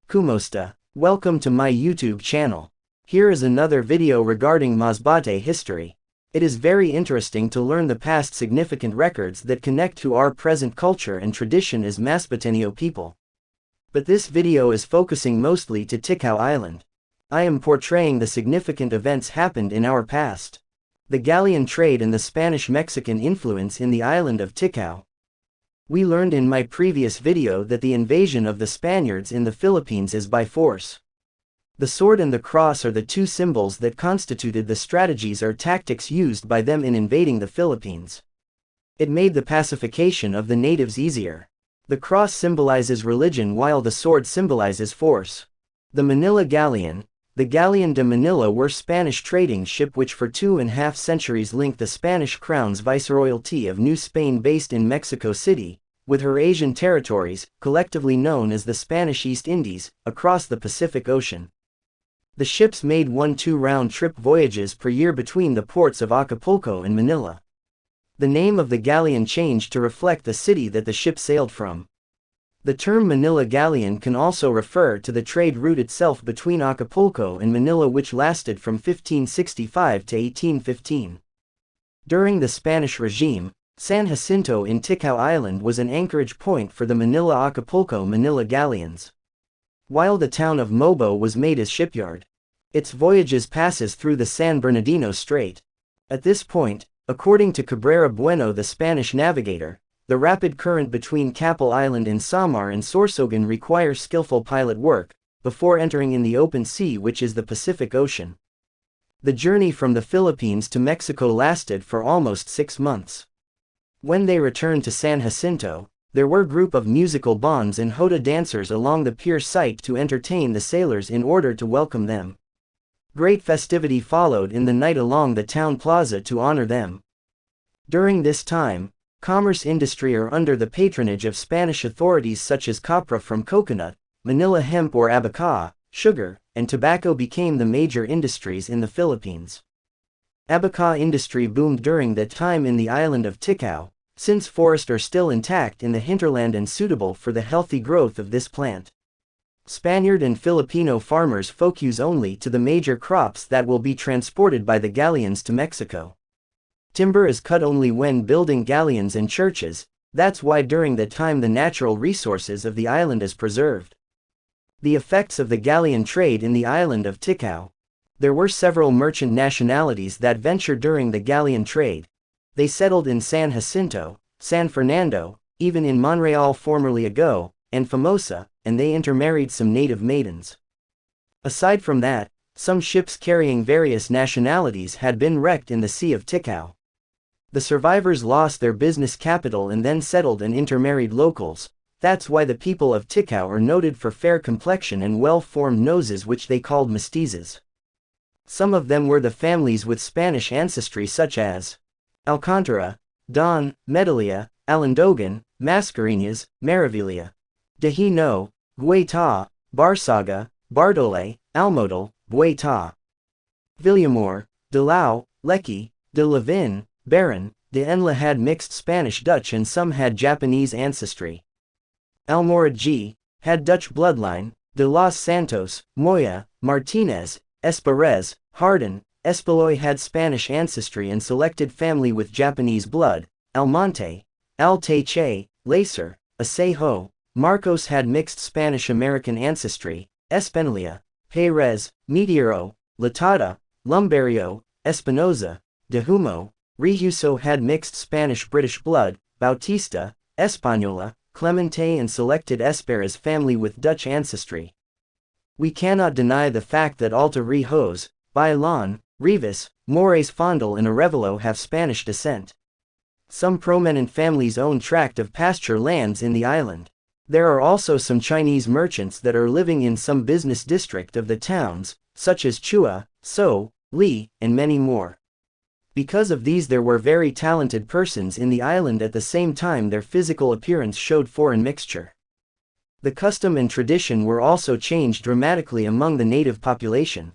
Kumosta. Welcome to my YouTube channel. Here is another video regarding Masbate history. It is very interesting to learn the past significant records that connect to our present culture and tradition as Masbateño people. But this video is focusing mostly to Ticao Island. I am portraying the significant events happened in our past. The Galleon trade and the Spanish-Mexican influence in the island of Ticao. We learned in my previous video that the invasion of the Spaniards in the Philippines is by force. The sword and the cross are the two symbols that constituted the strategies or tactics used by them in invading the Philippines. It made the pacification of the natives easier. The cross symbolizes religion while the sword symbolizes force. The Manila Galleon, the Galleon de Manila were Spanish trading ship which for 2.5 centuries linked the Spanish crown's viceroyalty of New Spain based in Mexico City, with her Asian territories, collectively known as the Spanish East Indies, across the Pacific Ocean. The ships made 1-2 round-trip voyages per year between the ports of Acapulco and Manila. The name of the galleon changed to reflect the city that the ship sailed from. The term Manila Galleon can also refer to the trade route itself between Acapulco and Manila, which lasted from 1565 to 1815. During the Spanish regime, San Jacinto in Ticao Island was an anchorage point for the Manila-Acapulco-Manila galleons, while the town of Mobo was made as shipyard. Its voyages passes through the San Bernardino Strait. At this point, according to Cabrera Bueno, the Spanish navigator, the rapid current between Capel Island in Samar and Sorsogon requires skillful pilot work, before entering in the open sea, which is the Pacific Ocean. The journey from the Philippines to Mexico lasted for almost 6 months. When they returned to San Jacinto, there were group of musical bands and Jota dancers along the pier site to entertain the sailors in order to welcome them. Great festivity followed in the night along the town plaza to honor them. During this time, commerce industry are under the patronage of Spanish authorities such as copra from coconut, Manila hemp or abaca, sugar, and tobacco became the major industries in the Philippines. Abaca industry boomed during that time in the island of Ticao, since forests are still intact in the hinterland and suitable for the healthy growth of this plant. Spaniard and Filipino farmers focus only to the major crops that will be transported by the galleons to Mexico. Timber is cut only when building galleons and churches, that's why during that time the natural resources of the island is preserved. The effects of the galleon trade in the island of Ticao. There were several merchant nationalities that ventured during the galleon trade. They settled in San Jacinto, San Fernando, even in Monreal formerly Ago, and Formosa, and they intermarried some native maidens. Aside from that, some ships carrying various nationalities had been wrecked in the Sea of Ticao. The survivors lost their business capital and then settled and intermarried locals. That's why the people of Ticao are noted for fair complexion and well-formed noses, which they called mestizos. Some of them were the families with Spanish ancestry such as Alcantara, Don, Medalia, Alandogan, Mascareñas, Maravilla, Dejino, Guaita, Barsaga, Bardole, Almodal, Bueta, Villamor, Dilao, Lecky, de Levin, Baron, de Enla had mixed Spanish-Dutch and some had Japanese ancestry. Almoradji had Dutch bloodline, de Los Santos, Moya, Martinez, Esparez, Hardin, Espaloy had Spanish ancestry and selected family with Japanese blood, Almonte, Alteche, Lacer, Asejo, Marcos had mixed Spanish-American ancestry, Espinalia, Perez, Meteoro, Latada, Lumbario, Espinoza, de Humo, Rijuso had mixed Spanish-British blood, Bautista, Española, Clemente and selected Esperas family with Dutch ancestry. We cannot deny the fact that Alta Rijos, Bailon, Rivas, Mores Fondal and Arevalo have Spanish descent. Some prominent families own tract of pasture lands in the island. There are also some Chinese merchants that are living in some business district of the towns, such as Chua, So, Li, and many more. Because of these there were very talented persons in the island at the same time their physical appearance showed foreign mixture. The custom and tradition were also changed dramatically among the native population.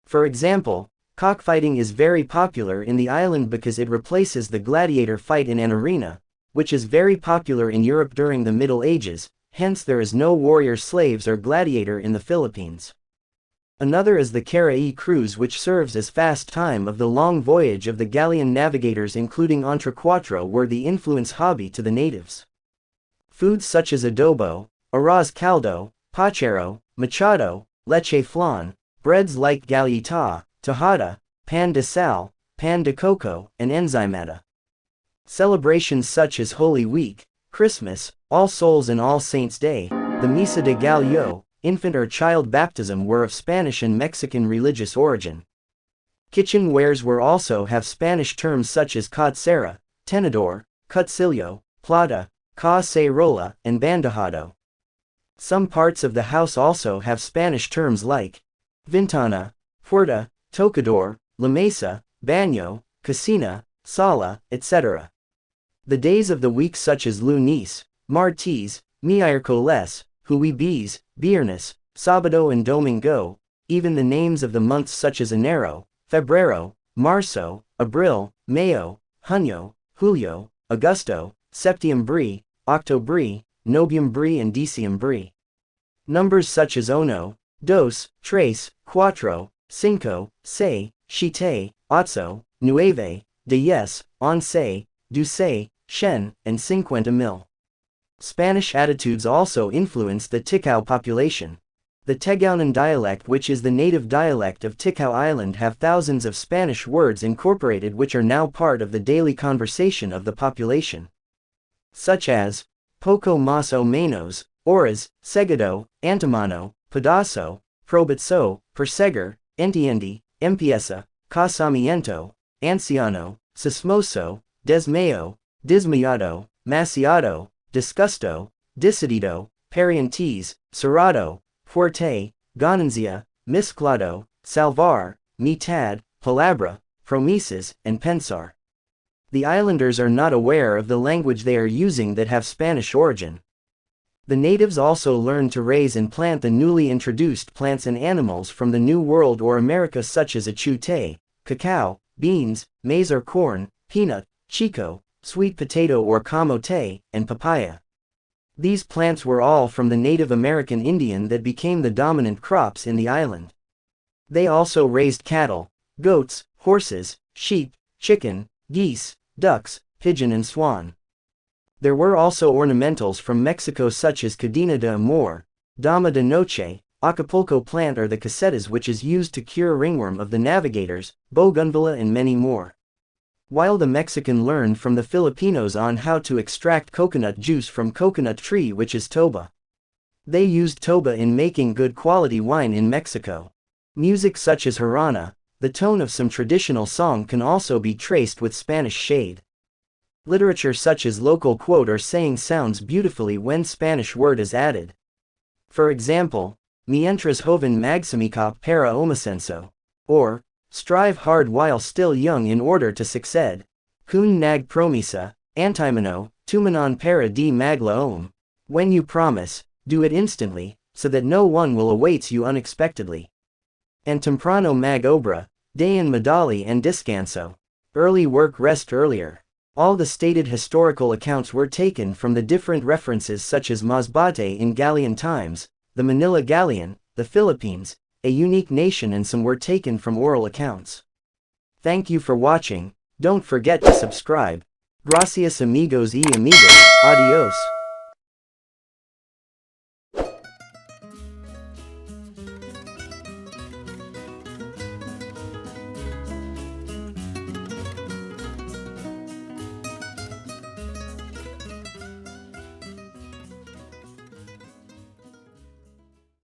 For example, cockfighting is very popular in the island because it replaces the gladiator fight in an arena, which is very popular in Europe during the Middle Ages, hence there is no warrior slaves or gladiator in the Philippines. Another is the Karae cruise, which serves as fast time of the long voyage of the Galleon navigators, including entre quatre were the influence hobby to the natives. Foods such as adobo, arroz caldo, pachero, machado, leche flan, breads like galleta, tajada, pan de sal, pan de coco, and enzymata. Celebrations such as Holy Week, Christmas, All Souls and All Saints' Day, the Misa de Gallo, infant or child baptism were of Spanish and Mexican religious origin. Kitchenwares were also have Spanish terms such as cocera, tenedor, cuchillo, plata, cacerola, and bandejado. Some parts of the house also have Spanish terms like ventana, puerta, tocador, la mesa, baño, cocina, sala, etc. The days of the week such as lunes, martes, miércoles, jueves, viernes, sábado and domingo, even the names of the months such as enero, febrero, marzo, abril, mayo, junio, julio, agosto, septiembre, octubre, noviembre and diciembre. Numbers such as uno, dos, tres, cuatro, cinco, seis, siete, ocho, nueve, diez, once, doce, cien, and cincuenta mil. Spanish attitudes also influenced the Ticao population. The Tegaonan dialect, which is the native dialect of Ticao Island, have thousands of Spanish words incorporated which are now part of the daily conversation of the population. Such as poco más o menos, horas, seguido, antemano, pedazo, probitso, perseguir, entiende, empieza, casamiento, anciano, sismoso, desmayo, desmayado, maciado, disgusto, decidido, parientes, cerrado, fuerte, ganancia, mezclado, salvar, mitad, palabra, promesas, and pensar. The islanders are not aware of the language they are using that have Spanish origin. The natives also learn to raise and plant the newly introduced plants and animals from the New World or America such as achiote, cacao, beans, maize or corn, peanut, chico, sweet potato or camote, and papaya. These plants were all from the Native American Indian that became the dominant crops in the island. They also raised cattle, goats, horses, sheep, chicken, geese, ducks, pigeon and swan. There were also ornamentals from Mexico such as cadena de amor, dama de noche, Acapulco plant or the casetas, which is used to cure ringworm of the navigators, bougainvillea and many more. While the Mexican learned from the Filipinos on how to extract coconut juice from coconut tree, which is toba. They used toba in making good quality wine in Mexico. Music such as jarana, the tone of some traditional song, can also be traced with Spanish shade. Literature such as local quote or saying sounds beautifully when Spanish word is added. For example, mientras joven magsimica para omasenso, or strive hard while still young in order to succeed. Kun nag promisa, antimano, tumanon para di maglaom. When you promise, do it instantly, so that no one will await you unexpectedly. And temprano mag obra, dayan madali and descanso. Early work, rest earlier. All the stated historical accounts were taken from the different references such as Masbate in Galleon times, the Manila Galleon, the Philippines, a unique nation, and some were taken from oral accounts. Thank you for watching. Don't forget to subscribe. Gracias amigos y amigas. Adios.